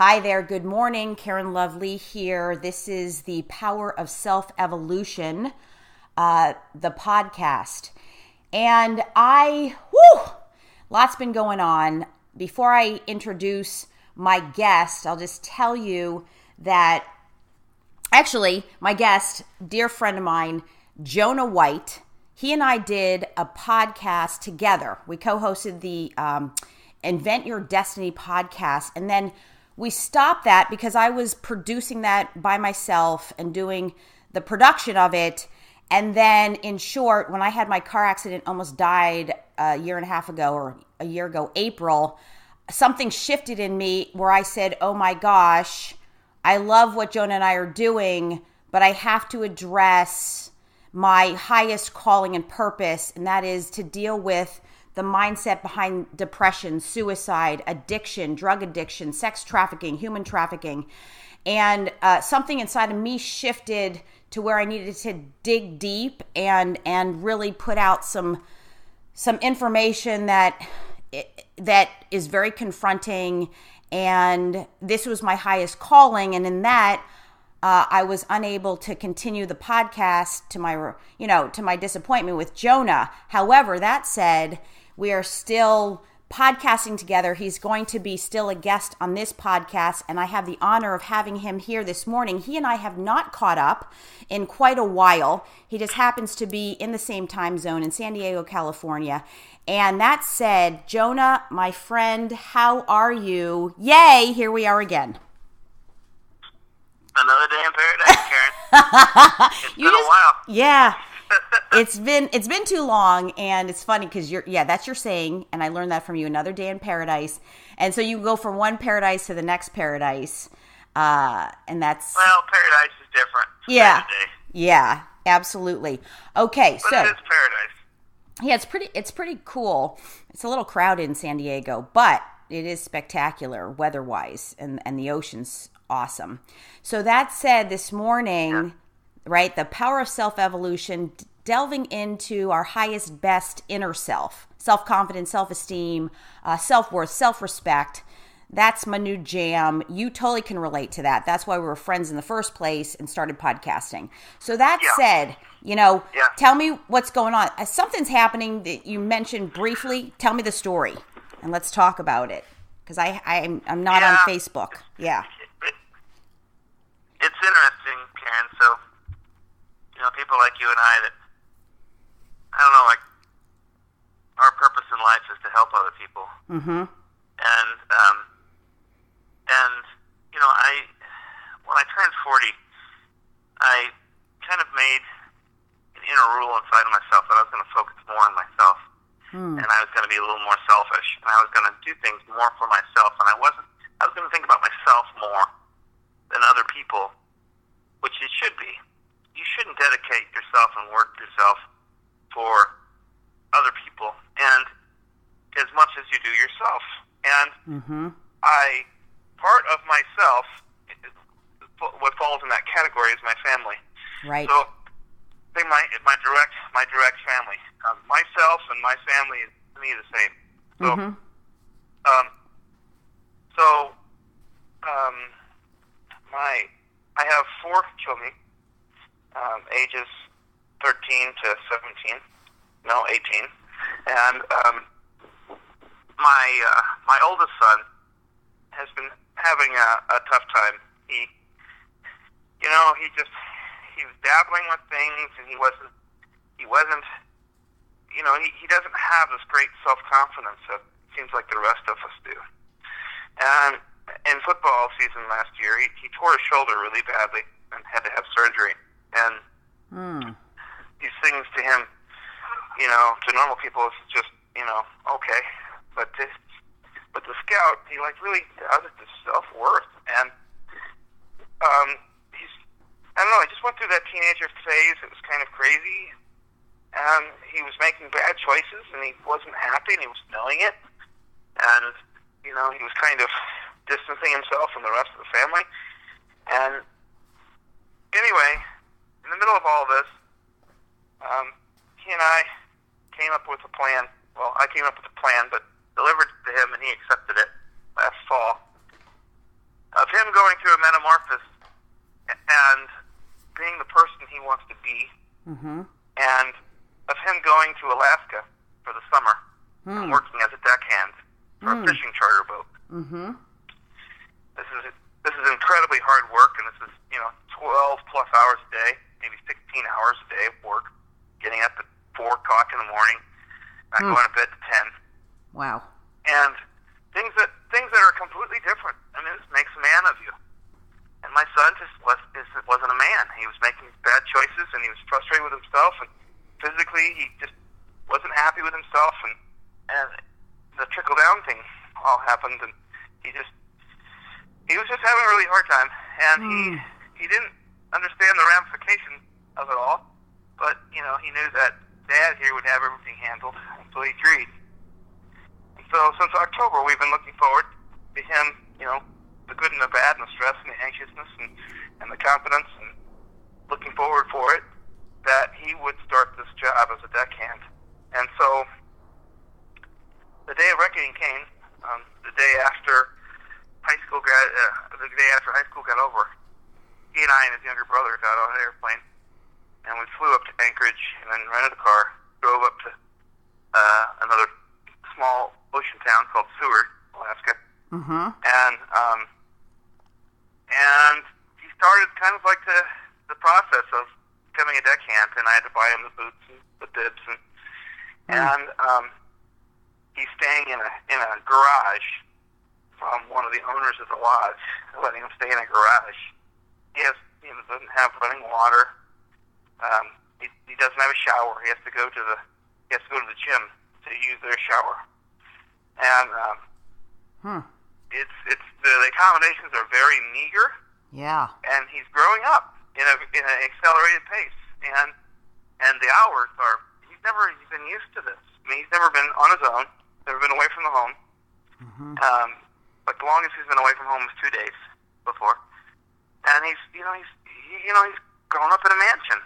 Hi there. Good morning. Karen Lovely here. This is the Power of Self-Evolution, the podcast. And lots been going on. Before I introduce my guest, I'll just tell you that actually my guest, dear friend of mine, Jonah White, he and I did a podcast together. We co-hosted the Invent Your Destiny podcast, and then we stopped that because I was producing that by myself and doing the production of it. And then, in short, when I had my car accident, almost died a year ago, April, something shifted in me where I said, oh my gosh, I love what Jonah and I are doing, but I have to address my highest calling and purpose, and that is to deal with the mindset behind depression, suicide, addiction, drug addiction, sex trafficking, human trafficking. And something inside of me shifted to where I needed to dig deep and really put out some information that is very confronting. And this was my highest calling. And in that, I was unable to continue the podcast to my disappointment with Jonah. However, that said, we are still podcasting together. He's going to be still a guest on this podcast, and I have the honor of having him here this morning. He and I have not caught up in quite a while. He just happens to be in the same time zone in San Diego, California. And that said, Jonah, my friend, how are you? Yay, here we are again. Another day in paradise, Karen. It's been a while. Yeah. It's been too long, and it's funny because that's your saying, and I learned that from you. Another day in paradise, and so you go from one paradise to the next paradise, and that's paradise is different. Yeah, absolutely. Okay, but it is paradise. Yeah, it's pretty cool. It's a little crowded in San Diego, but it is spectacular weather-wise, and the ocean's awesome. So that said, this morning, right, the power of self-evolution, delving into our highest, best inner self, self-confidence, self-esteem, self-worth, self-respect. That's my new jam. You totally can relate to that. That's why we were friends in the first place and started podcasting. So that said, tell me what's going on. Something's happening that you mentioned briefly. Tell me the story, and let's talk about it, because I'm not on Facebook. Yeah. It's interesting, Karen. So, people like you and I that, our purpose in life is to help other people. Mm-hmm. When I turned 40, I kind of made an inner rule inside of myself that I was going to focus more on myself. And I was going to be a little more selfish. And I was going to do things more for myself. And I was going to think about myself more than other people, which it should be. You shouldn't dedicate yourself and work yourself for other people and as much as you do yourself. And part of myself, what falls in that category is my family. Right. So my direct family. Myself and my family is to me the same. So I have 4 children, ages 13 to 18. And my oldest son has been having a tough time. He was dabbling with things, and he doesn't have this great self-confidence that it seems like the rest of us do. And in football season last year, he tore his shoulder really badly and had to have surgery. And these things to him, to normal people, it's just, okay. But the scout, he really doubted his self-worth. And I just went through that teenager phase. It was kind of crazy. And he was making bad choices, and he wasn't happy, and he was knowing it. And, he was kind of distancing himself from the rest of the family. And anyway, in the middle of all this, he and I came up with a plan. Well, I came up with a plan, but delivered it to him, and he accepted it last fall. him going through a metamorphosis and being the person he wants to be, and of him going to Alaska for the summer and working as a deckhand for a fishing charter boat. This is incredibly hard work, and this is 12 plus hours a day, maybe 16 hours a day of work, getting up at 4 o'clock in the morning, not going to bed to 10. Wow. And things that are completely different. I mean, this makes a man of you. And my son just wasn't a man. He was making bad choices, and he was frustrated with himself, and physically he just wasn't happy with himself, and the trickle down thing all happened, and he was just having a really hard time, and he didn't understand the ramifications of it all, but he knew that Dad here would have everything handled, and so he agreed. And so since October, we've been looking forward to him, the good and the bad, and the stress and the anxiousness and the confidence, and looking forward for it, that he would start this job as a deckhand. And so the day of reckoning came, the day after high school got over. He and I and his younger brother got on an airplane, and we flew up to Anchorage, and then rented a car, drove up to another small ocean town called Seward, Alaska. And he started kind of like the process of becoming a deckhand, and I had to buy him the boots and the bibs, and he's staying in a garage from one of the owners of the lodge, letting him stay in a garage. He doesn't have running water. He doesn't have a shower. He has to go to the gym to use their shower, and the accommodations are very meager. Yeah. And he's growing up in an accelerated pace, and the hours are. He's been used to this. I mean, he's never been on his own. Never been away from the home. But the longest he's been away from home is 2 days before, and he's grown up in a mansion.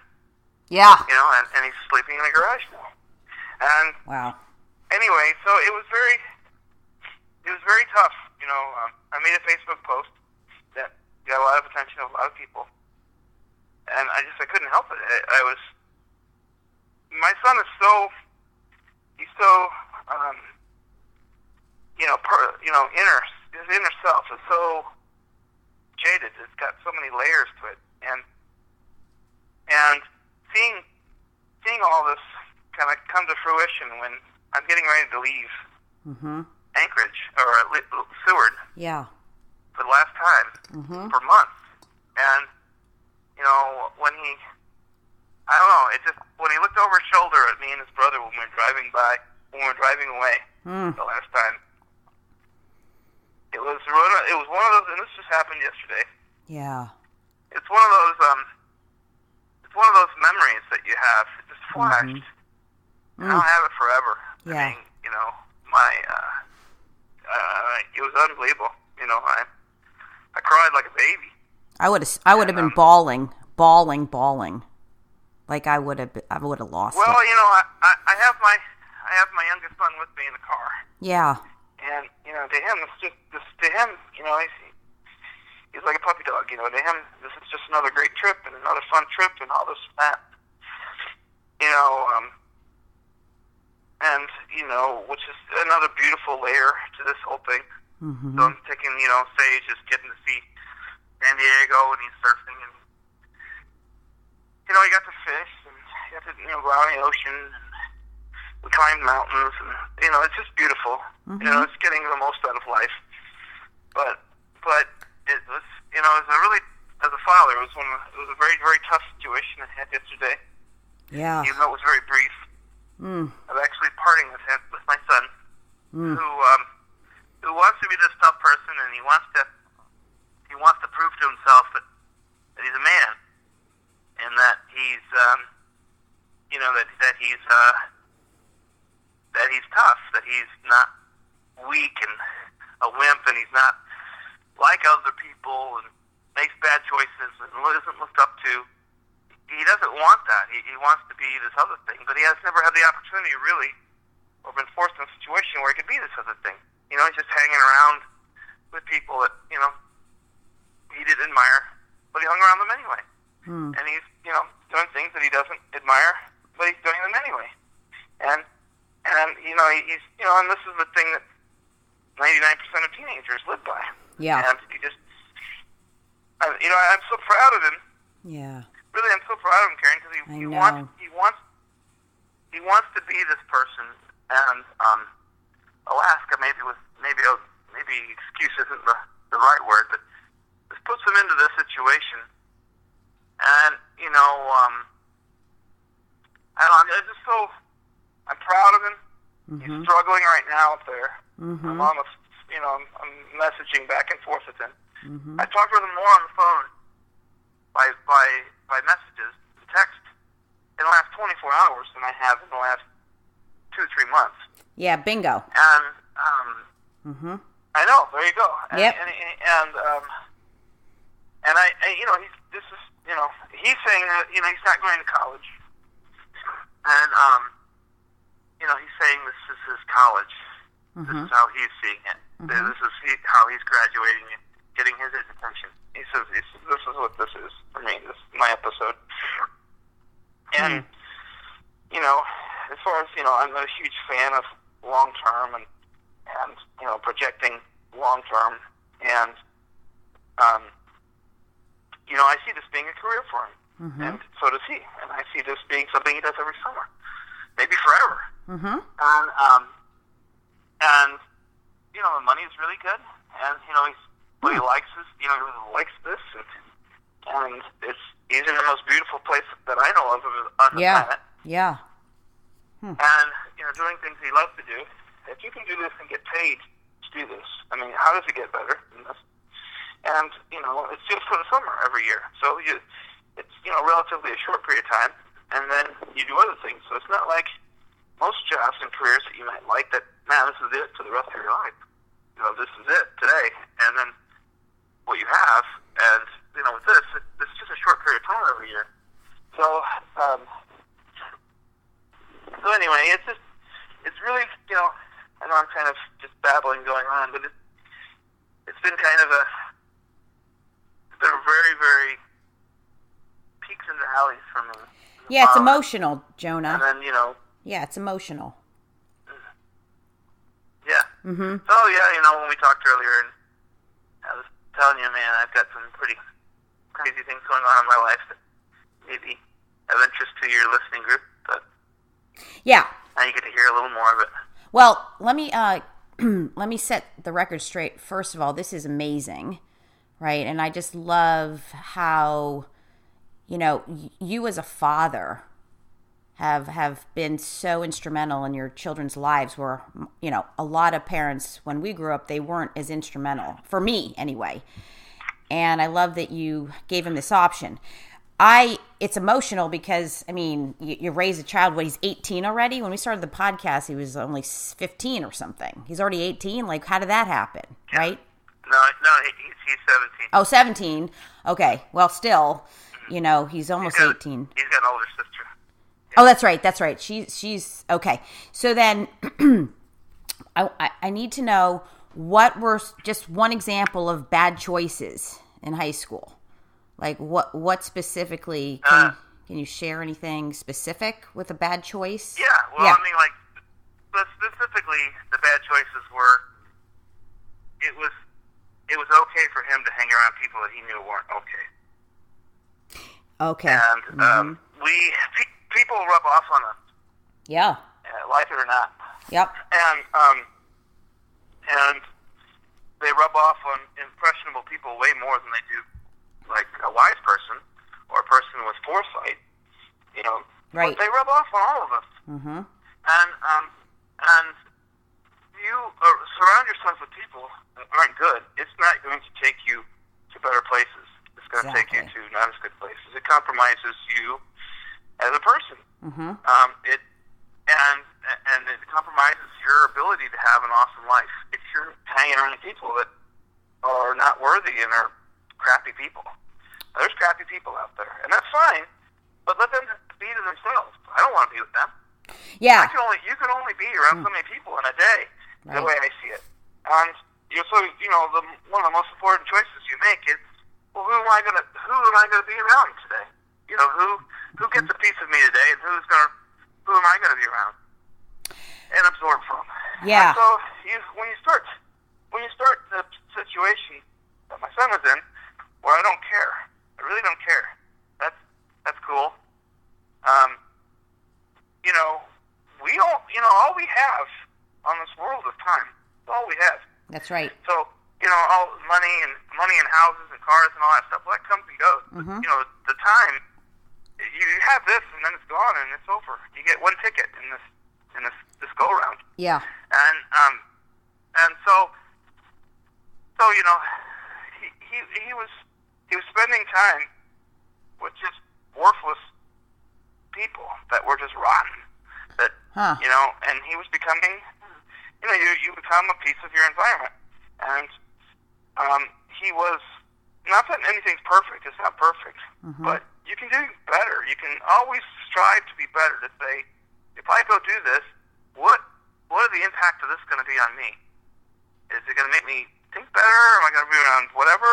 Yeah. And he's sleeping in a garage now. And wow. Anyway, so it was very tough. I made a Facebook post that got a lot of attention of a lot of people, and I couldn't help it. My son is he's so his inner self is so jaded. It's got so many layers to it, and seeing all this kind of come to fruition when I'm getting ready to leave Anchorage or Seward. Yeah. For the last time for months, and when he looked over his shoulder at me and his brother when we were driving away the last time, it was one of those, and this just happened yesterday. Yeah. It's one of those memories that you have. It just flashed. And I'll have it forever. Yeah. I mean, it was unbelievable. I cried like a baby. I would have been bawling. Like I would have lost well, it. I have my youngest son with me in the car. Yeah. And to him, he's like a puppy dog. To him, this is just another great trip and another fun trip and all this and that. Which is another beautiful layer to this whole thing. So I'm taking, Sage is getting to see San Diego, and he's surfing, and he got to fish, and he got to go out in the ocean, and we climbed mountains, and it's just beautiful. It's getting the most out of life. But it was, as a father, it was a very, very tough situation I had yesterday. Yeah. Even though it was very brief. Of actually parting with my son, who wants to be this tough person, and he wants to prove to himself that he's a man, and that he's that he's tough, that he's not weak and a wimp, and he's not like other people and makes bad choices and isn't looked up to. He doesn't want that. He wants to be this other thing, but he has never had the opportunity, really, or been forced in a situation where he could be this other thing. He's just hanging around with people that, and he's, doing things that he doesn't admire, but he's doing them anyway. And he's, and this is the thing that 99% of teenagers live by. Yeah. And he just, I'm so proud of him. Yeah. Really, I'm so proud of him, Karen, because he wants to be this person. And Alaska, maybe excuse isn't the right word, but this puts him into this situation. And I'm proud of him. He's struggling right now up there. I'm on I'm messaging back and forth with him. I talked with him more on the phone by messages, text, in the last 24 hours than I have in the last 2-3 months. Yeah, bingo. And I know. There you go. Yep. And he's saying that he's not going to college, and he's saying this is his college. This is how he's seeing it. This is how he's graduating and getting his education. He says, this is what this is for me. This is my episode. And, as far as, I'm a huge fan of long-term and projecting long-term. And, I see this being a career for him. And so does he. And I see this being something he does every summer. Maybe forever. And the money is really good. And, what he likes is, he really likes this. And he's in the most beautiful place that I know of on the planet. Yeah. And, doing things he loves to do. If you can do this and get paid to do this, I mean, how does it get better than this? And, it's just for the summer every year. So it's, relatively a short period of time. And then you do other things. So it's not like most jobs and careers that you might like that, man, this is it for the rest of your life. This is it today. And then what you have, and, with this, it's just a short period of time every year. So anyway, it's really, I know I'm kind of just babbling going on, but it's been kind of a very, very peaks and valleys for me. Yeah, it's emotional, Jonah. And then, Yeah, it's emotional. Yeah. So, when we talked earlier, and I was telling you, man, I've got some pretty crazy things going on in my life that maybe of interest to your listening group, but yeah, now you get to hear a little more of it. Well, let me set the record straight. First of all, this is amazing, right? And I just love how, you as a father have been so instrumental in your children's lives where, a lot of parents, when we grew up, they weren't as instrumental, for me anyway. And I love that you gave him this option. It's emotional because, you raise a child, he's 18 already? When we started the podcast, he was only 15 or something. He's already 18? Like, how did that happen, right? No, he's 17. Oh, 17. Okay. Well, still, he's almost 18. He's got an older sister. Oh, that's right. She's okay. So then I need to know what were just one example of bad choices in high school. Like what specifically can you share anything specific with a bad choice? Yeah. Well, specifically the bad choices were it was okay for him to hang around people that he knew weren't okay. Okay. And people rub off on us. Yeah. Like it or not. Yep. And they rub off on impressionable people way more than they do like a wise person or a person with foresight. Right. But they rub off on all of us. And you surround yourself with people that aren't good. It's not going to take you to better places. It's going to take you to not as good places. It compromises you as a person. It compromises your ability to have an awesome life if you're hanging around people that are not worthy and are crappy people. There's crappy people out there, and that's fine, but let them be to themselves. I don't want to be with them. Yeah. You can only be around so many people in a day, the way I see it. And one of the most important choices you make is, well, who am I going to be around today? Yeah. And so when you start the situation that my son was in, where I don't care, I really don't care. That's cool. You know, we don't. You know, all we have on this world is time. That's all we have. That's right. So, you know, all money and houses and cars and all that stuff, well, that comes and goes. Mm-hmm. But, you know, the time, you have this and then it's gone and it's over. You get one ticket in this go around. Yeah. And so you know, he was spending time with just worthless people that were just rotten. That you know, and he was becoming, you know, you become a piece of your environment. And he was, not that anything's perfect, it's not perfect, but you can do better. You can always strive to be better, to say, if I go do this, what are the impact of this going to be on me? Is it going to make me think better? Am I going to be around whatever?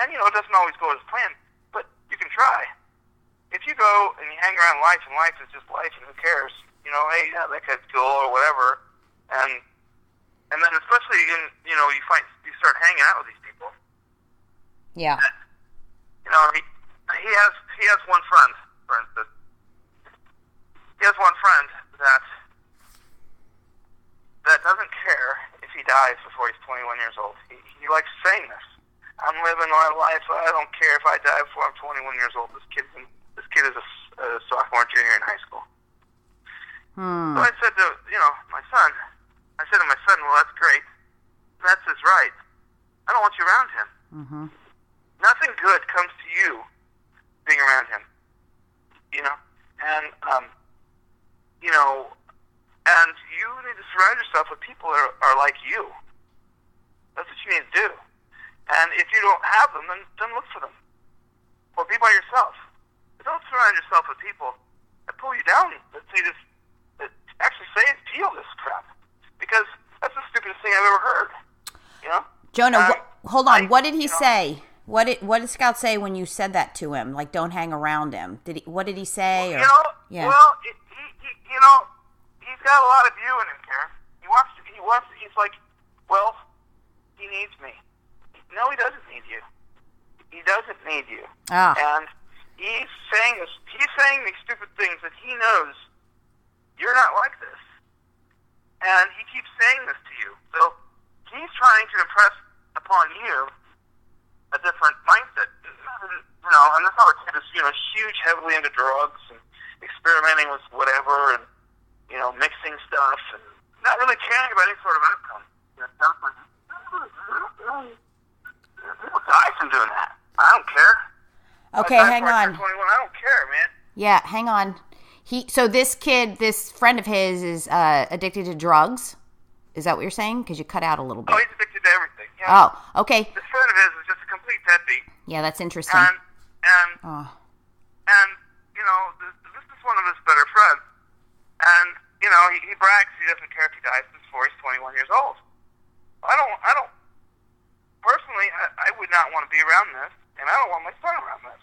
And, you know, it doesn't always go as planned, but you can try. If you go and you hang around life, and life is just life, and who cares? You know, hey, yeah, that kid's cool, or whatever, and then especially you know, you start hanging out with these people. Yeah. You know, he has one friend, for instance. He has one friend that doesn't care if he dies before he's 21 years old. He likes saying this. I'm living my life. I don't care if I die before I'm 21 years old. This kid is a sophomore, junior in high school. So I said to my son, well, that's great. That's his right. I don't want you around him. Mm-hmm. Nothing good comes to you being around him. You know, and you know, and you need to surround yourself with people that are like you. That's what you need to do. And if you don't have them, then look for them, or be by yourself. But don't surround yourself with people that pull you down. That actually say and feel this crap, because that's the stupidest thing I've ever heard. You know, Jonah, hold on. What did he say? What did Scout say when you said that to him? Like, don't hang around him. What did he say? Well, you know, yeah. Well, you know, he's got a lot of you in him, Karen. He's like, well, he needs me. No, he doesn't need you. He doesn't need you. And he's saying these stupid things that he knows you're not like this. And he keeps saying this to you. So he's trying to impress upon you a different mindset. You know, and this other kid is, you know, huge, heavily into drugs and experimenting with whatever and, you know, mixing stuff and not really caring about any sort of outcome. You know, people die from doing that. I don't care. Okay, hang on. 21, I don't care, man. Yeah, hang on. So this kid, this friend of his, is addicted to drugs. Is that what you're saying? Because you cut out a little bit. Oh, he's addicted to everything. Yeah. Oh, okay. This friend of his is just a complete deadbeat. Yeah, that's interesting. And you know, this is one of his better friends. And you know, he brags he doesn't care if he dies before he's 21 years old. I don't. Personally, I would not want to be around this, and I don't want my son around this.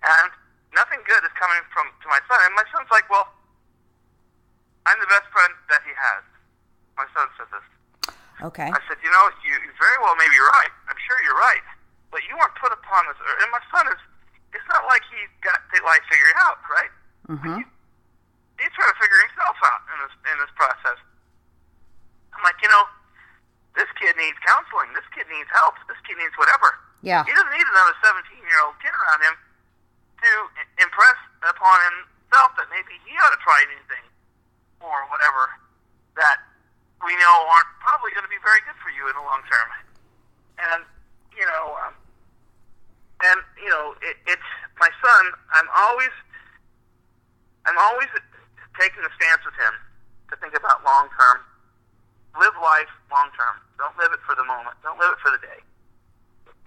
And nothing good is coming to my son. And my son's like, well, I'm the best friend that he has. My son said this. Okay. I said, you know, you very well may be right. I'm sure you're right. But you weren't put upon this earth. And my son it's not like he's got life figured out, right? Mm-hmm. He's trying to figure himself out in this process. I'm like, you know, this kid needs counseling. This kid needs help. This kid needs whatever. Yeah. He doesn't need another 17-year-old kid around him to impress upon himself that maybe he ought to try anything or whatever that we know aren't probably going to be very good for you in the long term. And you know, it's my son. I'm always taking a stance with him to think about long term. Live life long term. Don't live it for the moment. Don't live it for the day.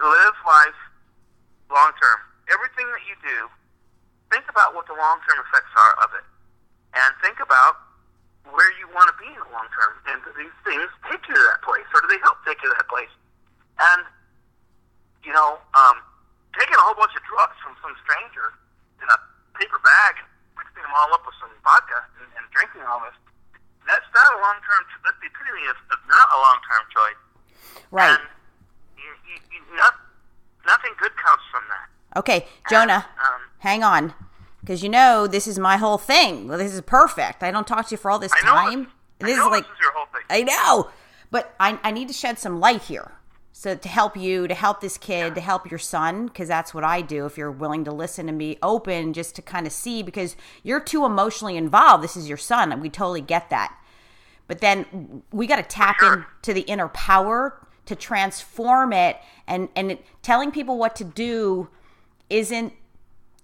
Live life long term. Everything that you do, think about what the long term effects are of it, and think about where you want to be in the long term. And do these things take you to that place, or do they help take you to that place? And you know, taking a whole bunch of drugs from some stranger in a paper bag, mixing them all up with some vodka and drinking all this, that's not a long-term, that's the epitome of Okay, Jonah, hang on. Because this is my whole thing. Well, this is perfect. I don't talk to you for all this time. This is your whole thing. I know. But I need to shed some light here. So to help you, to help this kid, to help your son, because that's what I do if you're willing to listen and be open just to kind of see, because you're too emotionally involved. This is your son, and we totally get that. But then we got to tap into the inner power to transform it, and telling people what to do isn't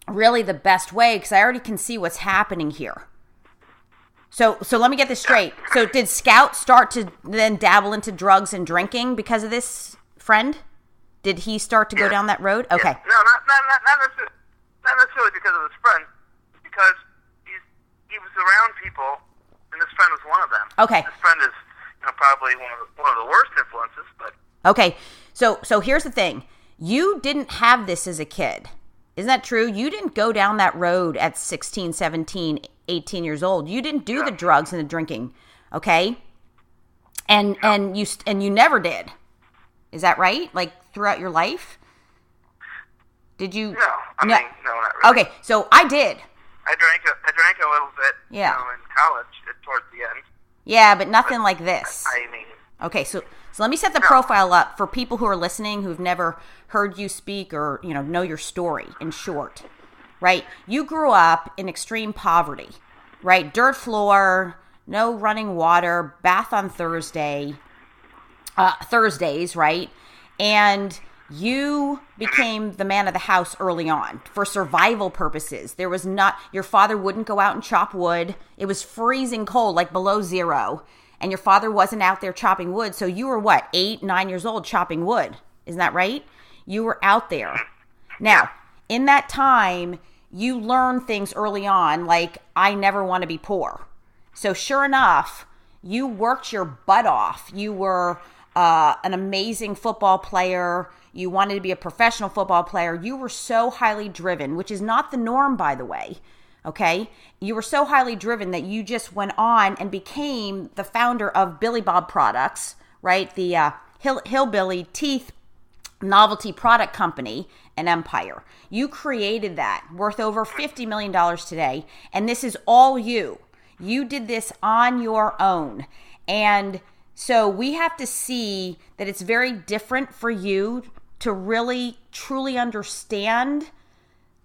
really the best way, because I already can see what's happening here. So let me get this straight. So did Scout start to then dabble into drugs and drinking because of this friend? Did he start to go down that road? Okay. No, not necessarily because of his friend, because he was around people, and this friend was one of them. Okay. This friend is probably one of the worst influences, but okay. So here's the thing. You didn't have this as a kid. Isn't that true? You didn't go down that road at 16, 17, 18 years old. You didn't do the drugs and the drinking, okay? And you never did. Is that right? Like throughout your life? Did you? No, no, not really. Okay, so I did. I drank a little bit. In college towards the end. Yeah, but nothing like this. I mean. Okay, so let me set the profile up for people who are listening who've never heard you speak or know your story in short. Right? You grew up in extreme poverty, right? Dirt floor, no running water, bath on Thursdays, right? And you became the man of the house early on for survival purposes. Your father wouldn't go out and chop wood. It was freezing cold, like below zero. And your father wasn't out there chopping wood. So you were 8, 9 years old chopping wood. Isn't that right? You were out there. Now, in that time, you learned things early on, like, I never want to be poor. So sure enough, you worked your butt off. You were an amazing football player. You wanted to be a professional football player. You were so highly driven, which is not the norm, by the way. Okay? You were so highly driven that you just went on and became the founder of Billy Bob Products, right? The Hillbilly Teeth Novelty Product Company and empire. You created that, worth over $50 million today. And this is all you. You did this on your own. And so we have to see that it's very different for you to really, truly understand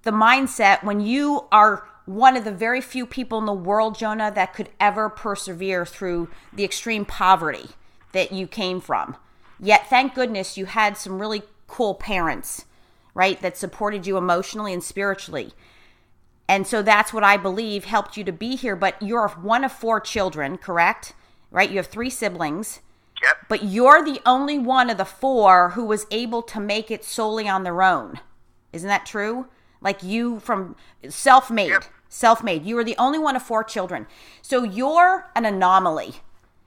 the mindset when you are one of the very few people in the world, Jonah, that could ever persevere through the extreme poverty that you came from. Yet, thank goodness, you had some really cool parents, right, that supported you emotionally and spiritually. And so that's what I believe helped you to be here. But you're one of 4 children, correct? Right? You have 3 siblings. Yep. But you're the only one of the 4 who was able to make it solely on their own. Isn't that true? Like you from self-made. Yep. Self-made. You were the only one of 4 children. So you're an anomaly.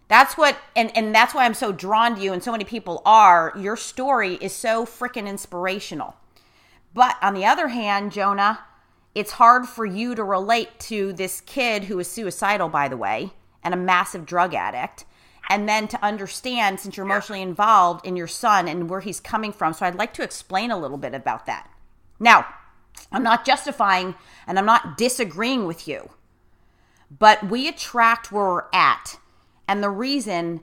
That's what, and that's why I'm so drawn to you, and so many people are. Your story is so freaking inspirational. But on the other hand, Jonah, it's hard for you to relate to this kid who is suicidal, by the way, and a massive drug addict, and then to understand, since you're emotionally involved, in your son and where he's coming from. So I'd like to explain a little bit about that. Now, I'm not justifying and I'm not disagreeing with you, but we attract where we're at. And the reason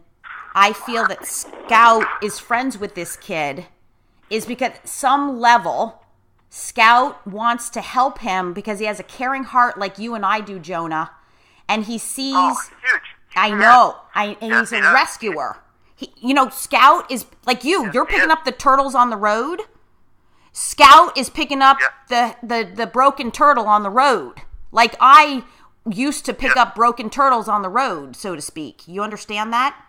I feel that Scout is friends with this kid is because at some level, Scout wants to help him because he has a caring heart like you and I do, Jonah. And he sees... Oh, huge. I know. And he's a rescuer. Scout is like you. You're picking up the turtles on the road. Scout is picking up the broken turtle on the road. Like I used to pick up broken turtles on the road, so to speak. You understand that?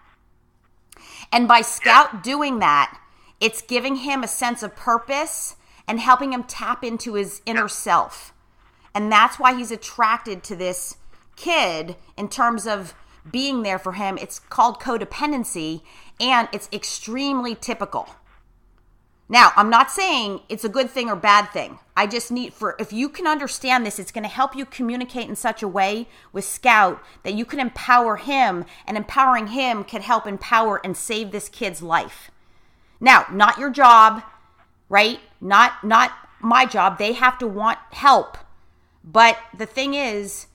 And by Scout doing that, it's giving him a sense of purpose and helping him tap into his inner self. And that's why he's attracted to this kid in terms of being there for him. It's called codependency, and it's extremely typical. Now, I'm not saying it's a good thing or bad thing. I just if you can understand this, it's going to help you communicate in such a way with Scout that you can empower him, and empowering him could help empower and save this kid's life. Now, not your job, right? Not my job. They have to want help. But the thing is,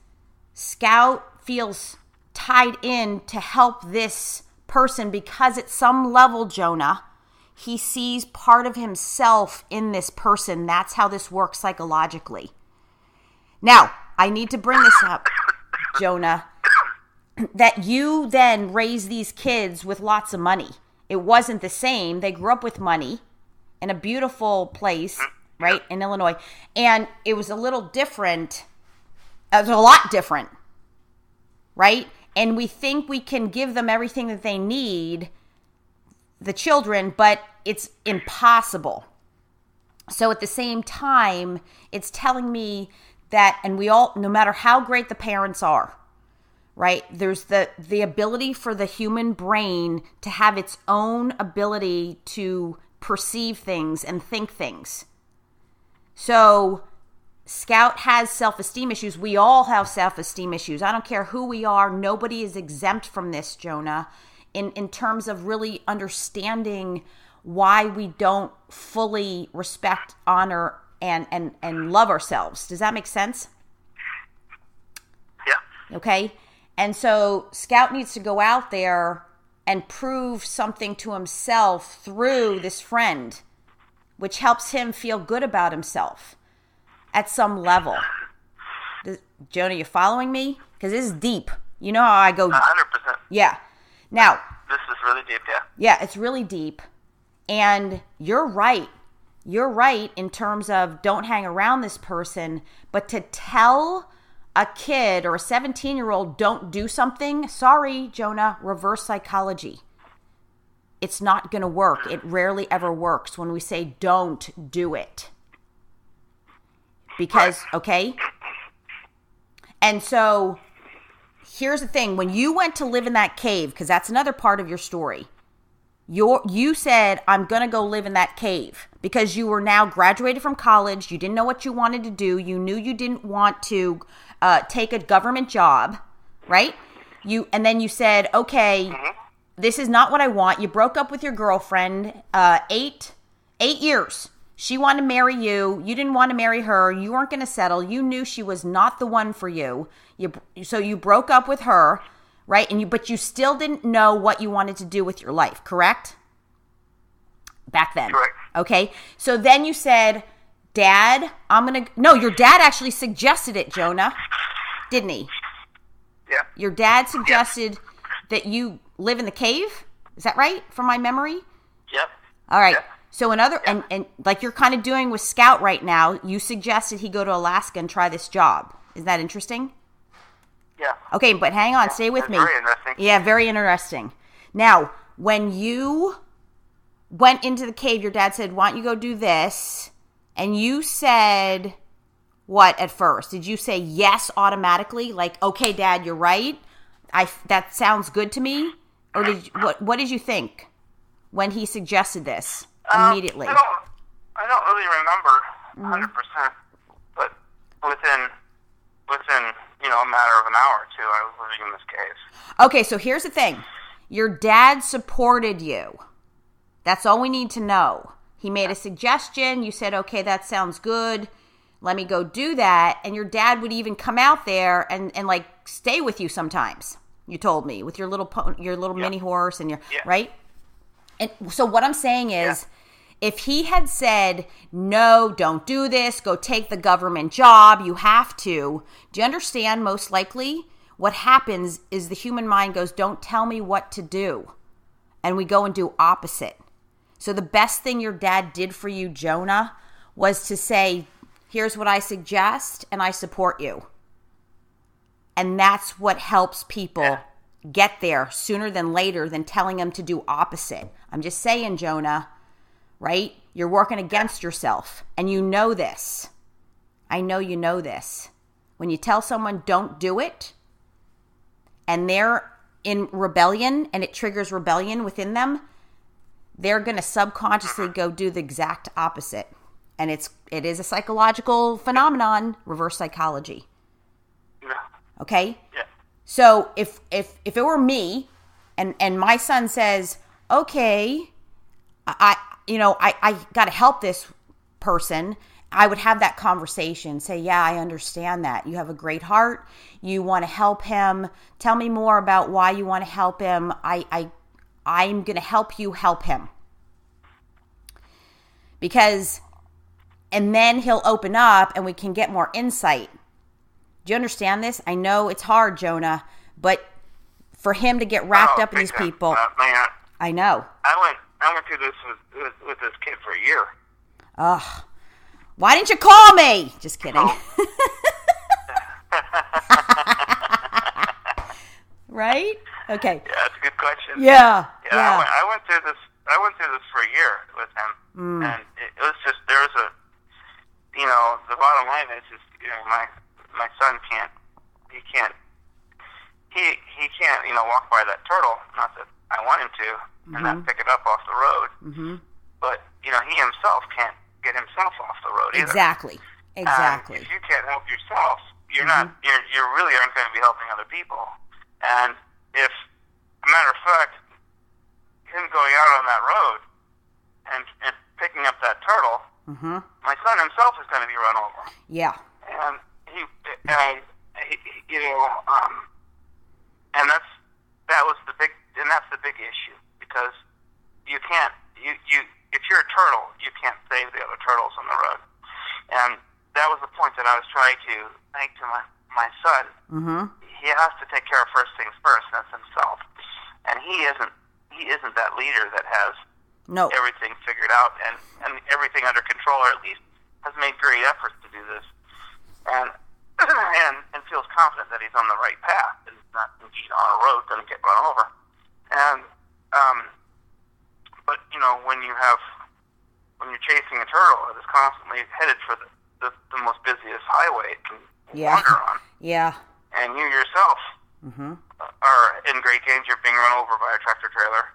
Scout feels tied in to help this person because at some level, Jonah, he sees part of himself in this person. That's how this works psychologically. Now, I need to bring this up, Jonah, that you then raise these kids with lots of money. It wasn't the same. They grew up with money in a beautiful place, right, in Illinois. And it was a little different. It was a lot different, right? And we think we can give them everything that they need, the children, but it's impossible. So at the same time, it's telling me that, and we all, no matter how great the parents are, right, there's the ability for the human brain to have its own ability to perceive things and think things. So Scout has self-esteem issues. We all have self-esteem issues. I don't care who we are. Nobody is exempt from this, Jonah, in terms of really understanding why we don't fully respect, honor, and love ourselves. Does that make sense? Yeah. Okay. And so Scout needs to go out there and prove something to himself through this friend, which helps him feel good about himself at some level. Jonah, you following me? Because this is deep. You know how I go. 100%. Yeah. Now. This is really deep, yeah. Yeah, it's really deep. And you're right. You're right in terms of don't hang around this person. But to tell a kid or a 17-year-old don't do something, sorry, Jonah, reverse psychology. It's not going to work. It rarely ever works when we say don't do it. Because, okay? And so here's the thing. When you went to live in that cave, because that's another part of your story, you said, I'm going to go live in that cave because you were now graduated from college. You didn't know what you wanted to do. You knew you didn't want to take a government job, right? And then you said, okay, this is not what I want. You broke up with your girlfriend, 8 years. She wanted to marry you. You didn't want to marry her. You weren't going to settle. You knew she was not the one for you. So you broke up with her, right? But you still didn't know what you wanted to do with your life, correct? Back then. Correct. Okay. So then you said, Dad, no, your dad actually suggested it, Jonah, didn't he? Yeah. Your dad suggested that you live in the cave? Is that right? From my memory? Yep. All right. Yep. So and like you're kind of doing with Scout right now, you suggested he go to Alaska and try this job. Is that interesting? Yeah. Okay, but hang on, stay with me. Very interesting. Yeah, very interesting. Now, when you went into the cave, your dad said, why don't you go do this? And you said what at first? Did you say yes automatically? Like, okay, Dad, you're right. That sounds good to me? Or what did you think when he suggested this immediately? I don't really remember 100%, but within a matter of an hour or two, I was living in this cave. Okay, so here's the thing. Your dad supported you. That's all we need to know. He made a suggestion. You said, okay, that sounds good. Let me go do that. And your dad would even come out there and like stay with you sometimes. You told me with your little mini horse and right. And so what I'm saying is, if he had said, no, don't do this, go take the government job, you have to, do you understand most likely what happens is the human mind goes, don't tell me what to do. And we go and do opposite. So the best thing your dad did for you, Jonah, was to say, here's what I suggest, and I support you. And that's what helps people get there sooner than later than telling them to do opposite. I'm just saying, Jonah, right? You're working against yourself, and you know this. I know you know this. When you tell someone don't do it, and they're in rebellion, and it triggers rebellion within them, they're going to subconsciously go do the exact opposite. And it is a psychological phenomenon, reverse psychology. Yeah. Okay? Yeah. So if it were me and my son says, okay, I got to help this person, I would have that conversation, say, yeah, I understand that. You have a great heart. You want to help him. Tell me more about why you want to help him. I'm going to help you help him. And then he'll open up and we can get more insight. Do you understand this? I know it's hard, Jonah, but for him to get wrapped up in these people. Man, I know. I went through this with this kid for a year. Ugh. Why didn't you call me? Just kidding. Oh. Right? Okay. Yeah, that's a good question. Yeah. I went through this for a year with him, and it was just there was a, the bottom line is just my son can't walk by that turtle. Not that I want him to, and not pick it up off the road. Mm-hmm. But he himself can't get himself off the road either. Exactly. If you can't help yourself, you're not. You really aren't going to be helping other people. And if, a matter of fact, him going out on that road and picking up that turtle, my son himself is going to be run over. Yeah. And that's the big issue, because you can't. If you're a turtle, you can't save the other turtles on the road. And that was the point that I was trying to make to my son. Mm-hmm. He has to take care of first things first, and that's himself. And he isn't that leader that has everything figured out and everything under control, or at least has made great efforts to do this, and feels confident that he's on the right path and he's not indeed on a road going to get run over. And but when you're chasing a turtle that is constantly headed for the most busiest highway it can wander on, and you yourself are in great danger of being run over by a tractor trailer.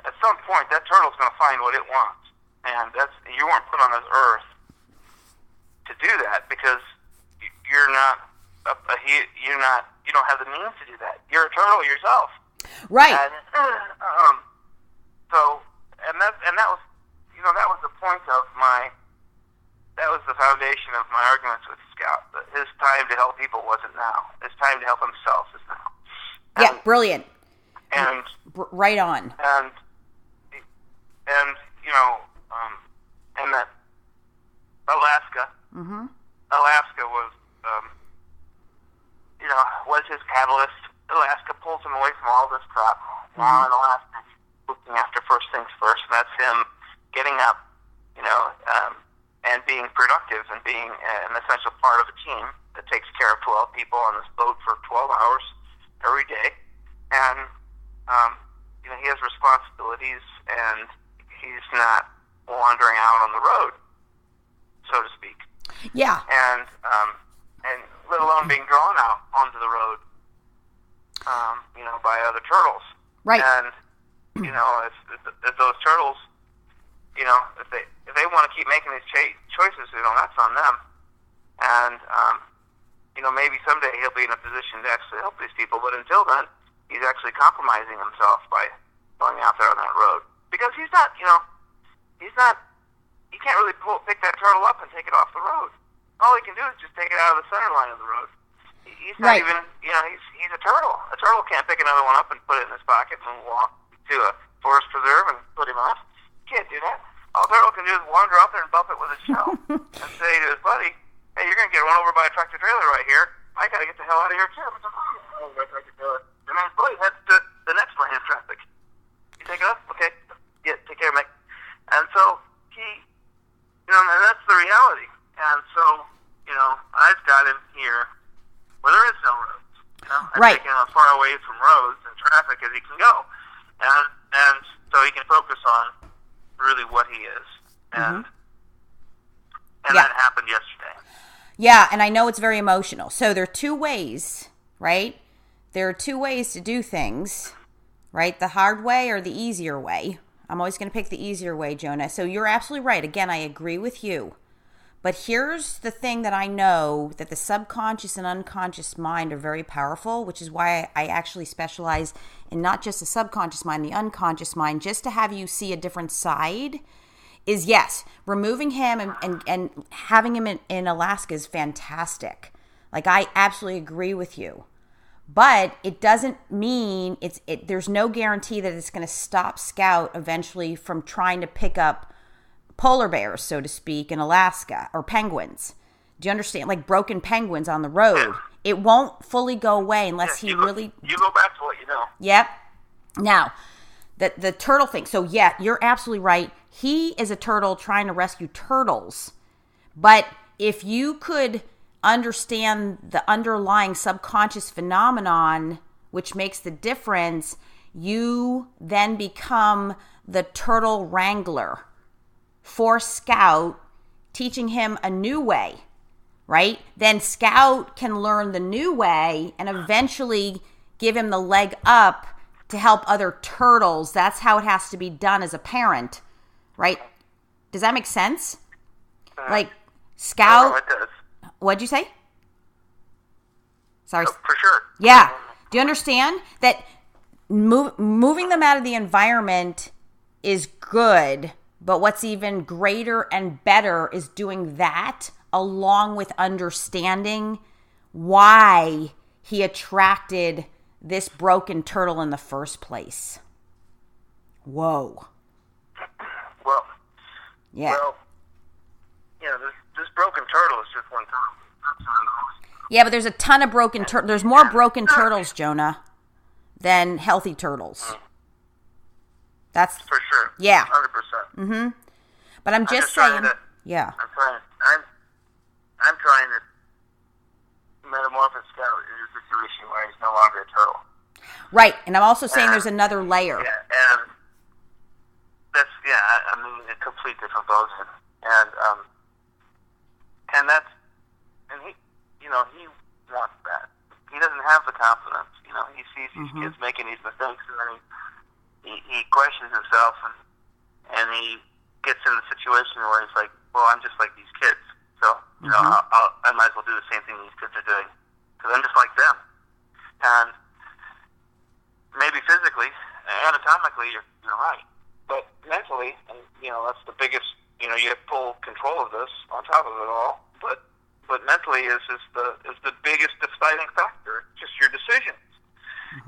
At some point, that turtle's going to find what it wants, and you weren't put on this earth to do that, because you don't have the means to do that. You're a turtle yourself, right? And that was the point of that was the foundation of my arguments with Scout. That his time to help people wasn't now. His time to help himself is now. Yeah, brilliant. And right on. And that Alaska. Alaska was his catalyst. Alaska pulls him away from all this crap. Now in Alaska, he's looking after first things first, and that's him getting up, and being productive and being an essential part of a team that takes care of 12 people on this boat for 12 hours every day. And, he has responsibilities, and he's not wandering out on the road, so to speak. Yeah. And let alone being drawn out onto the road, by other turtles. Right. And, if those turtles, if they want to keep making these choices, that's on them. And, maybe someday he'll be in a position to actually help these people, but until then, he's actually compromising himself by going out there on that road. Because he can't really pick that turtle up and take it off the road. All he can do is just take it out of the center line of the road. He's not even, he's a turtle. A turtle can't pick another one up and put it in his pocket and walk to a forest preserve and put him off. He can't do that. All a turtle can do is wander up there and bump it with his shell and say to his buddy, "Hey, you're going to get run over by a tractor trailer right here. I got to get the hell out of here too." And then his buddy heads to the next lane of traffic. You take it up? Okay. Yeah, take care, mate. And so and that's the reality. And so, I've got him here where there is no roads. I've taken him as far away from roads and traffic as he can go. And so he can focus on really what he is. And that happened yesterday. Yeah, and I know it's very emotional. So there are two ways, right? There are two ways to do things, right? The hard way or the easier way. I'm always going to pick the easier way, Jonah. So you're absolutely right. Again, I agree with you. But here's the thing that I know, that the subconscious and unconscious mind are very powerful, which is why I actually specialize in not just the subconscious mind, the unconscious mind, just to have you see a different side, is yes, removing him and having him in Alaska is fantastic. Like, I absolutely agree with you. But it doesn't mean there's no guarantee that it's going to stop Scout eventually from trying to pick up polar bears, so to speak, in Alaska, or penguins. Do you understand? Like broken penguins on the road. Yeah. It won't fully go away unless You go back to what you know. Yep. Now, the turtle thing. So, yeah, you're absolutely right. He is a turtle trying to rescue turtles. But if you could understand the underlying subconscious phenomenon, which makes the difference, you then become the turtle wrangler for Scout, teaching him a new way, right? Then Scout can learn the new way and eventually give him the leg up to help other turtles. That's how it has to be done as a parent, right? Does that make sense? Like, Scout... No, it does. What'd you say? Sorry. Oh, for sure. Yeah. Do you understand that moving them out of the environment is good, but what's even greater and better is doing that along with understanding why he attracted this broken turtle in the first place. Whoa. Well, yeah. Well, this broken turtle is just one turtle. Yeah, but there's a ton of broken turtles. There's more broken turtles, Jonah, than healthy turtles. That's for sure. Yeah. 100%. Mm-hmm. But I'm just saying. Yeah. I'm trying to metamorphose Scout into a situation where he's no longer a turtle. Right, and I'm also saying there's another layer. Yeah, and that's I mean, a complete different ballgame, and that's, and he wants that. He doesn't have the confidence. He sees these kids making these mistakes, and then he questions himself, and he gets in the situation where he's like, well, I'm just like these kids, so I might as well do the same thing these kids are doing, because I'm just like them. And maybe physically, anatomically, you're right, but mentally, and that's the biggest. You have full control of this on top of it all, but mentally is the biggest deciding factor. Just your decisions,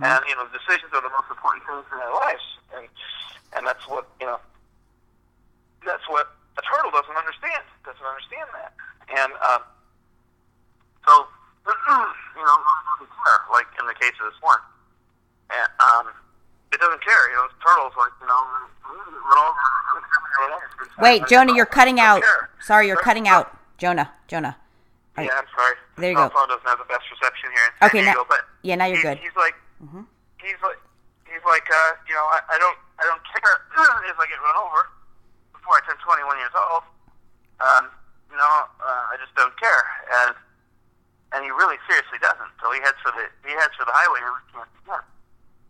and decisions are the most important things in our lives, and that's what that's what a turtle doesn't understand. Doesn't understand that, and so like in the case of this one, and it doesn't care. Turtles like Wait, Jonah, you're cutting out. Sorry, you're cutting out. Jonah. Yeah, I'm sorry. There you go. My phone doesn't have the best reception here in San Diego, but now you're good. He's like, I don't care if I get run over before I turn 21 years old. I just don't care, and he really seriously doesn't. So he heads for the highway every chance he can,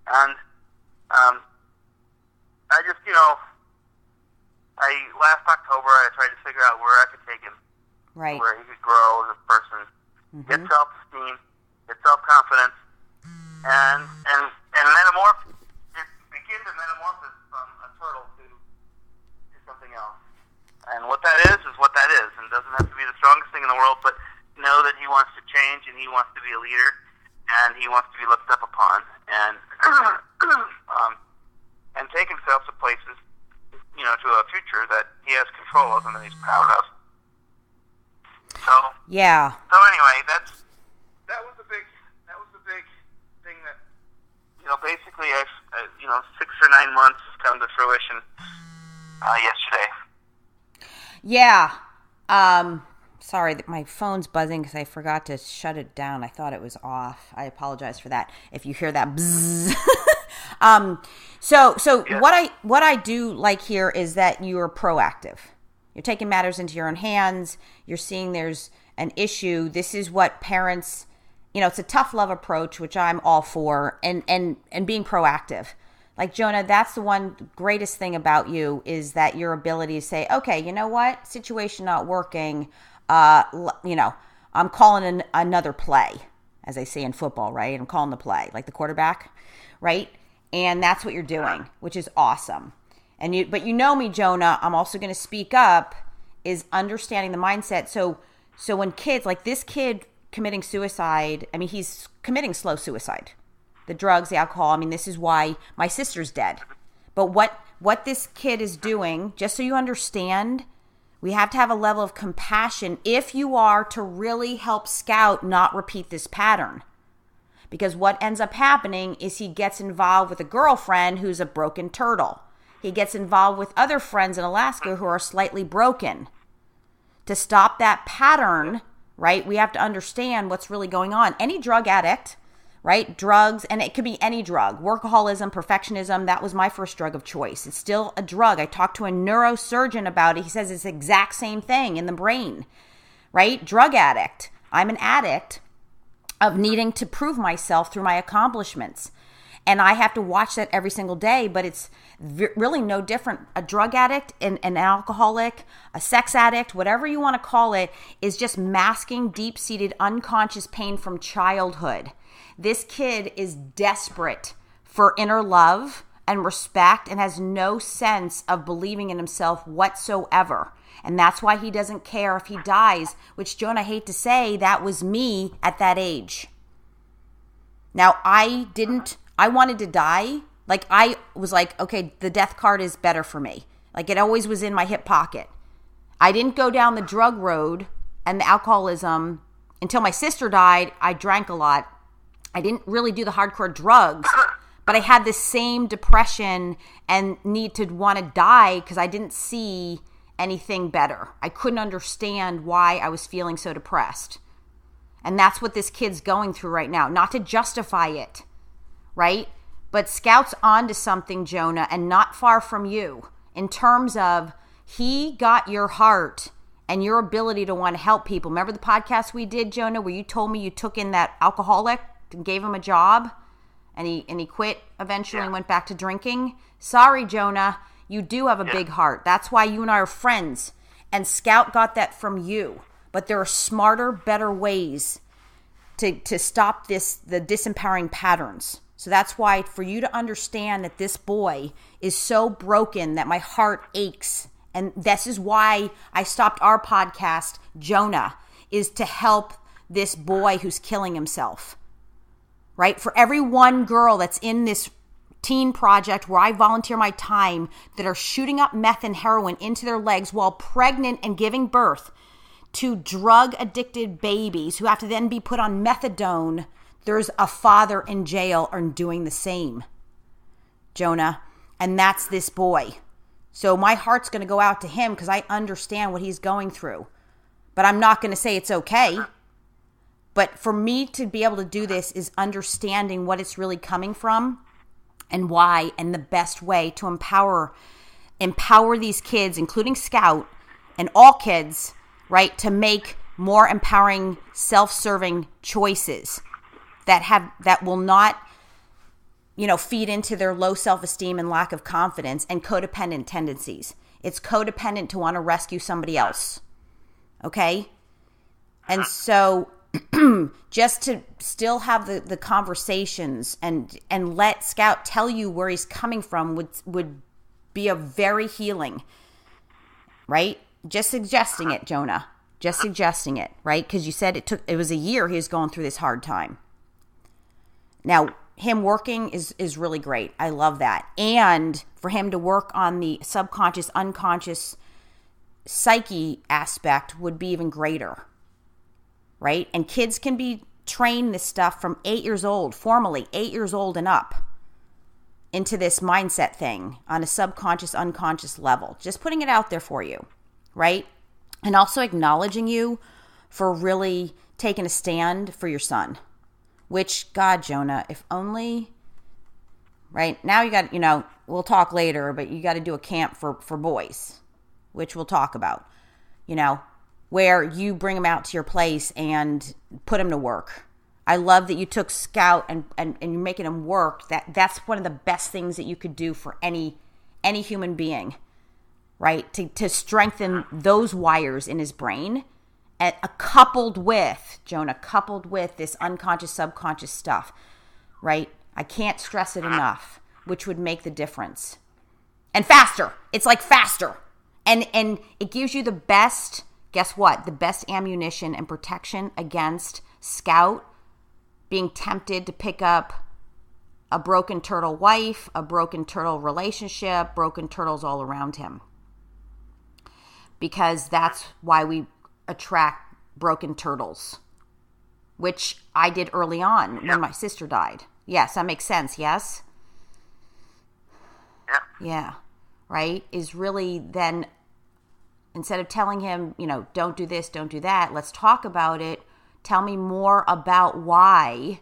and I just last October I tried to figure out where I could take him, right, where he could grow as a person, get self-esteem, get self-confidence, and metamorph. Begin to metamorphose from a turtle to something else. And what that is what that is, and it doesn't have to be the strongest thing in the world, but know that he wants to change and he wants to be a leader and he wants to be looked up upon, and and take himself to places, to a future that he has control of and that he's proud of. So yeah. So anyway, that was the big thing that basically I've 6 or 9 months come to fruition yesterday. Yeah. Sorry, my phone's buzzing because I forgot to shut it down. I thought it was off. I apologize for that. If you hear that bzzz. So yeah. What I do like here is that you're proactive. You're taking matters into your own hands. You're seeing there's an issue. This is what parents, it's a tough love approach, which I'm all for, and being proactive. Like, Jonah, that's the one greatest thing about you, is that your ability to say, okay, you know what? Situation not working. I'm calling another play, as they say in football, right? I'm calling the play, like the quarterback, right? And that's what you're doing, which is awesome. But you know me, Jonah, I'm also going to speak up, is understanding the mindset. So when kids, like this kid committing suicide, I mean, he's committing slow suicide. The drugs, the alcohol, I mean, this is why my sister's dead. But what this kid is doing, just so you understand, we have to have a level of compassion if you are to really help Scout not repeat this pattern. Because what ends up happening is he gets involved with a girlfriend who's a broken turtle. He gets involved with other friends in Alaska who are slightly broken. To stop that pattern, right, we have to understand what's really going on. Any drug addict, right, drugs, and it could be any drug, workaholism, perfectionism, that was my first drug of choice. It's still a drug. I talked to a neurosurgeon about it. He says it's the exact same thing in the brain, right? Drug addict. I'm an addict of needing to prove myself through my accomplishments. And I have to watch that every single day, but it's really no different. A drug addict, an alcoholic, a sex addict, whatever you want to call it, is just masking deep-seated unconscious pain from childhood. This kid is desperate for inner love and respect and has no sense of believing in himself whatsoever. And that's why he doesn't care if he dies, which, Jonah, I hate to say, that was me at that age. Now, I wanted to die. Like, I was like, okay, the death card is better for me. Like, it always was in my hip pocket. I didn't go down the drug road and the alcoholism until my sister died. I drank a lot. I didn't really do the hardcore drugs, but I had this same depression and need to want to die because I didn't see anything better. I couldn't understand why I was feeling so depressed. And that's what this kid's going through right now. Not to justify it, right? But Scout's onto something, Jonah, and not far from you, in terms of he got your heart and your ability to want to help people. Remember the podcast we did, Jonah, where you told me you took in that alcoholic and gave him a job and he quit eventually and went back to drinking? Sorry, Jonah, you do have a big heart. That's why you and I are friends. And Scout got that from you. But there are smarter, better ways to stop the disempowering patterns. So that's why, for you to understand that this boy is so broken that my heart aches. And this is why I stopped our podcast, Jonah, is to help this boy who's killing himself. Right? For every one girl that's in this teen project where I volunteer my time that are shooting up meth and heroin into their legs while pregnant and giving birth to drug-addicted babies who have to then be put on methadone, there's a father in jail or doing the same, Jonah. And that's this boy. So my heart's going to go out to him because I understand what he's going through. But I'm not going to say it's okay. But for me to be able to do this is understanding what it's really coming from and why, and the best way to empower these kids, including Scout and all kids, right, to make more empowering, self-serving choices that will not, feed into their low self-esteem and lack of confidence and codependent tendencies. It's codependent to want to rescue somebody else. Okay? And so just to still have the conversations and let Scout tell you where he's coming from would be a very healing, right? Just suggesting it, Jonah. Just suggesting it, right? Because you said it was a year he was going through this hard time. Now, him working is really great. I love that. And for him to work on the subconscious, unconscious psyche aspect would be even greater, right? And kids can be trained this stuff from 8 years old, formally 8 years old and up, into this mindset thing on a subconscious, unconscious level. Just putting it out there for you, right? And also acknowledging you for really taking a stand for your son. Which, God, Jonah, if only, right? Now you got, we'll talk later, but you got to do a camp for boys, which we'll talk about, where you bring them out to your place and put them to work. I love that you took Scout and you're making him work. That's one of the best things that you could do for any human being, right? To strengthen those wires in his brain. Coupled with this unconscious, subconscious stuff, right? I can't stress it enough, which would make the difference. And faster. It's like faster. And it gives you the best, guess what? The best ammunition and protection against Scout being tempted to pick up a broken turtle wife, a broken turtle relationship, broken turtles all around him. Because that's why we attract broken turtles, which I did early on when my sister died. Yes, that makes sense, yes? Yeah. Yeah, right? Is really then, instead of telling him, don't do this, don't do that, let's talk about it. Tell me more about why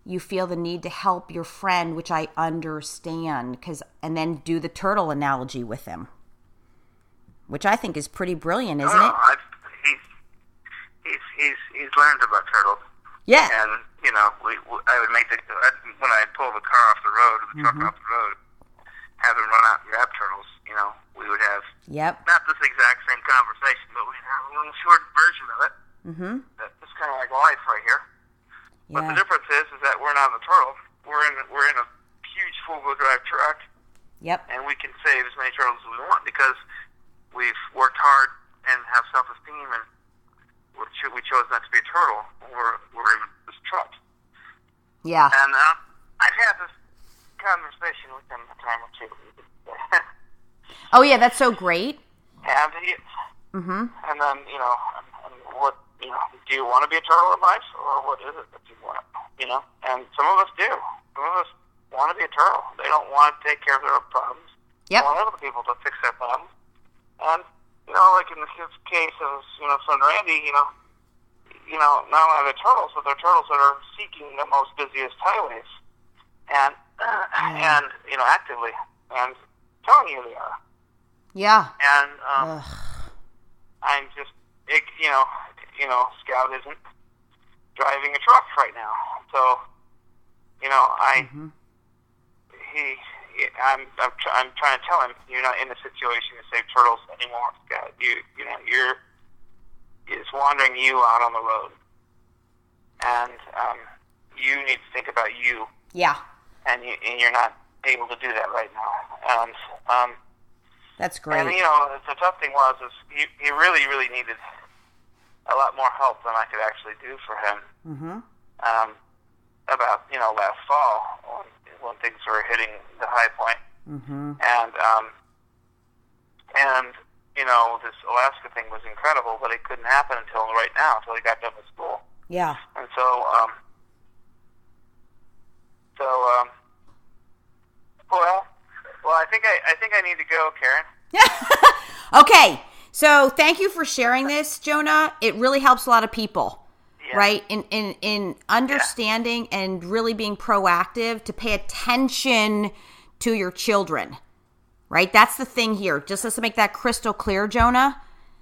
you feel the need to help your friend, which I understand, and then do the turtle analogy with him, which I think is pretty brilliant, isn't it? He's learned about turtles. Yeah. And, I would make when I pull the car off the road, the truck off the road, have him run out and grab turtles, we would have not this exact same conversation, but we'd have a little short version of it. Mm-hmm. That's kind of like life right here. Yeah. But the difference is that we're not in the turtle. We're in a huge four-wheel drive truck. Yep. And we can save as many turtles as we want because we've worked hard and have self-esteem, and we chose not to be a turtle. We're in this truck. Yeah. And I've had this conversation with him a time or two. Oh yeah, that's so great. And and then what do you want to be a turtle in life, or what is it that you want? And some of us do. Some of us want to be a turtle. They don't want to take care of their own problems. Yep. They want other people to fix their problems. And like in the case of son Randy, not only are they turtles, but they're turtles that are seeking the most busiest highways, and actively and telling you they are. Yeah. And I'm just, Scout isn't driving a truck right now, so I'm trying to tell him you're not in a situation to save turtles anymore, Scout. It's wandering you out on the road, and you need to think about you. Yeah. And you're not able to do that right now, and that's great. And the tough thing is he really, really needed a lot more help than I could actually do for him. Mm-hmm. About last fall when things were hitting the high point. Mm-hmm. And this Alaska thing was incredible, but it couldn't happen until right now, until he got done with school. Yeah. And so I think I need to go, Karen. Okay. So thank you for sharing this, Jonah. It really helps a lot of people, right? In understanding and really being proactive to pay attention to your children, right? That's the thing here. Just let's make that crystal clear, Jonah,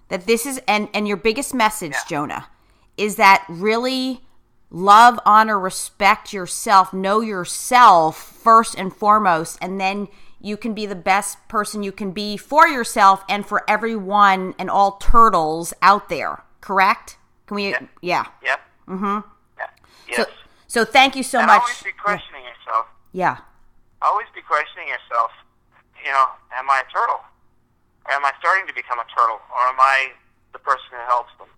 that this is, and your biggest message, Jonah, is that really love, honor, respect yourself, know yourself first and foremost, and then you can be the best person you can be for yourself and for everyone and all turtles out there. Correct? Can we? Yeah. Yep. Mm-hmm. Yeah. Yes. So thank you so much. Always be questioning yourself. Yeah. Always be questioning yourself. Am I a turtle? Or am I starting to become a turtle? Or am I the person who helps them?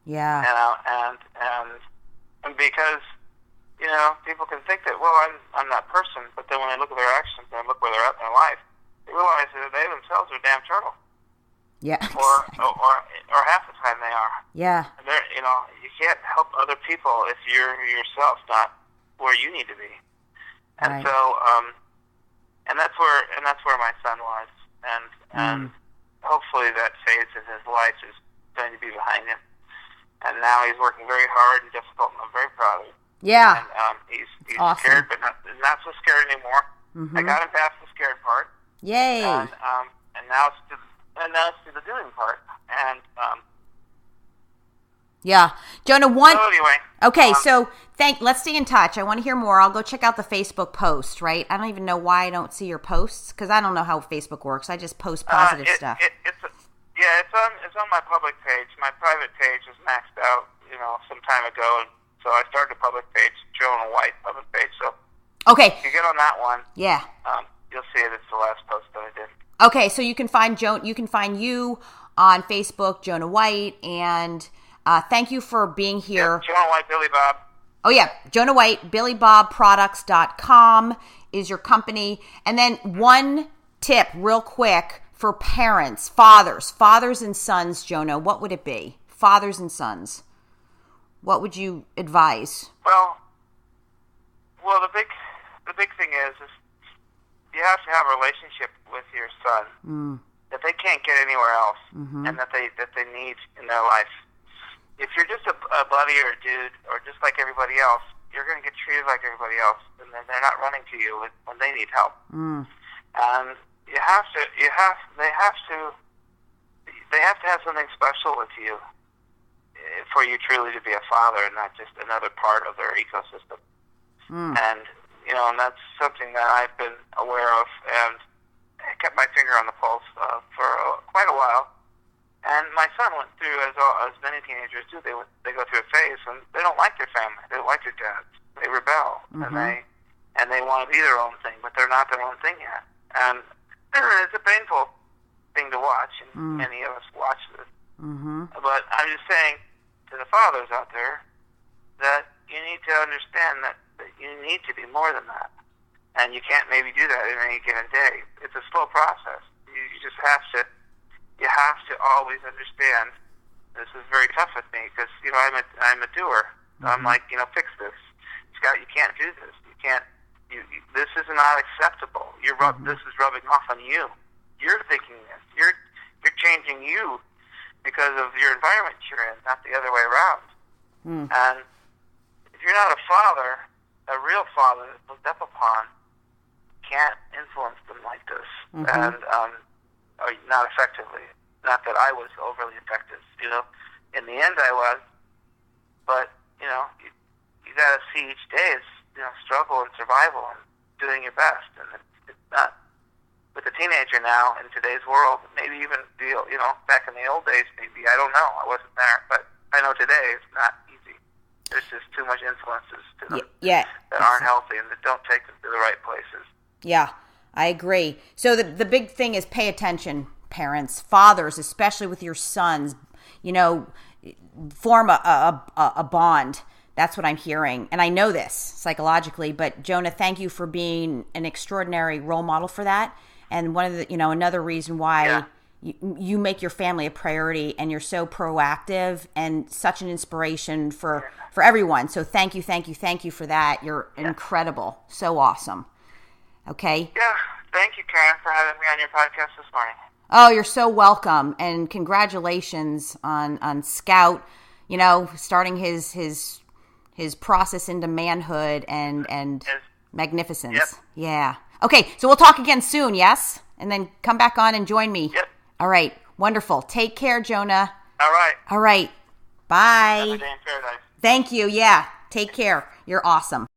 Yeah. And because people can think that, well, I'm that person, but then when they look at their actions and look where they're at in their life, they realize that they themselves are a damn turtle. Yeah. Or half the time they are. Yeah. And you can't help other people if you're yourself not where you need to be. And right. so, and that's where my son was, and hopefully that phase in his life is going to be behind him. And now he's working very hard and difficult, and I'm very proud of him. Yeah. And he's awesome. Scared, but not so scared anymore. Mm-hmm. I got him past the scared part. Yay. And now it's to the doing part. And yeah, Jonah. So anyway. Okay, so let's stay in touch. I want to hear more. I'll go check out the Facebook post. Right? I don't even know why I don't see your posts because I don't know how Facebook works. I just post positive stuff. It's on my public page. My private page is maxed out, some time ago, and so I started a public page, Jonah White public page. So okay, if you get on that one, yeah, you'll see it. It's the last post that I did. Okay, so you can find you on Facebook, Jonah White, and thank you for being here. Yep, Jonah White, Billy Bob. Oh yeah, Jonah White, BillyBobProducts.com is your company. And then one tip real quick for parents, fathers and sons, Jonah, what would it be? Fathers and sons. What would you advise? Well, the big thing is you have to have a relationship with your son that they can't get anywhere else, and that they need in their life. If you're just a buddy or a dude, or just like everybody else, you're going to get treated like everybody else, and then they're not running to you when they need help. And they have to have something special with you for you truly to be a father, and not just another part of their ecosystem. And and that's something that I've been aware of, and I kept my finger on the pulse for quite a while. And my son went through, as many teenagers do, they go through a phase when they don't like their family, they don't like their dads, they rebel, and they want to be their own thing, but they're not their own thing yet. And it's a painful thing to watch, and many of us watch this. But I'm just saying to the fathers out there that you need to understand that you need to be more than that, and you can't maybe do that in any given day. It's a slow process. You just have to. You have to always understand. This is very tough with me because I'm a doer. So I'm like, fix this, Scott. You can't do this. You can't. This is not acceptable. This is rubbing off on you. You're thinking this. You're changing you because of your environment you're in, not the other way around. And if you're not a father, a real father that's looked up upon, can't influence them like this, and or not effectively. Not that I was overly effective, In the end, I was, but you got to see each day as struggle and survival and doing your best, and it's not with a teenager now in today's world. Maybe even back in the old days, maybe I don't know. I wasn't there, but I know today it's not easy. There's just too much influences to them that aren't healthy and that don't take them to the right places. Yeah, I agree. So the big thing is pay attention, parents, fathers, especially with your sons. Form a bond. That's what I'm hearing, and I know this psychologically. But Jonah, thank you for being an extraordinary role model for that. And one of the another reason why you make your family a priority, and you're so proactive and such an inspiration for everyone. So thank you for that. You're incredible, so awesome. Okay. Yeah, thank you, Karen, for having me on your podcast this morning. Oh, you're so welcome, and congratulations on Scout. Starting his process into manhood and magnificence. Yep. Yeah. Okay, so we'll talk again soon. Yes, and then come back on and join me. Yep. All right. Wonderful. Take care, Jonah. All right. Bye. Have a day in paradise. Thank you. Yeah. Take care. You're awesome.